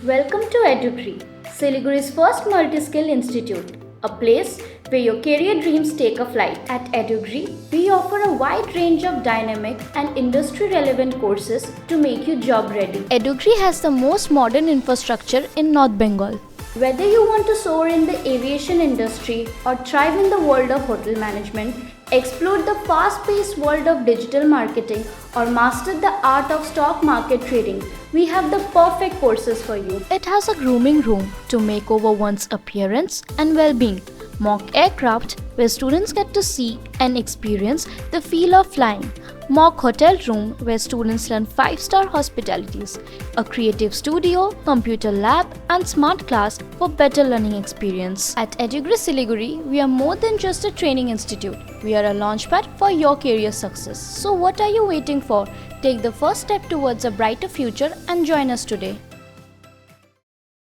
Welcome to Edugree, Siliguri's first multi-skill institute, a place where your career dreams take a flight. At Edugree, we offer a wide range of dynamic and industry-relevant courses to make you job-ready. Edugree has the most modern infrastructure in North Bengal. Whether you want to soar in the aviation industry or thrive in the world of hotel management, explore the fast-paced world of digital marketing, or master the art of stock market trading, we have the perfect courses for you. It has a grooming room to make over one's appearance and well-being, mock aircraft where students get to see and experience the feel of flying, mock hotel room where students learn 5-star hospitalities, a creative studio, computer lab and smart class for better learning experience. At Edugree Siliguri, we are more than just a training institute. We are a launchpad for your career success. So what are you waiting for? Take the first step towards a brighter future and join us today.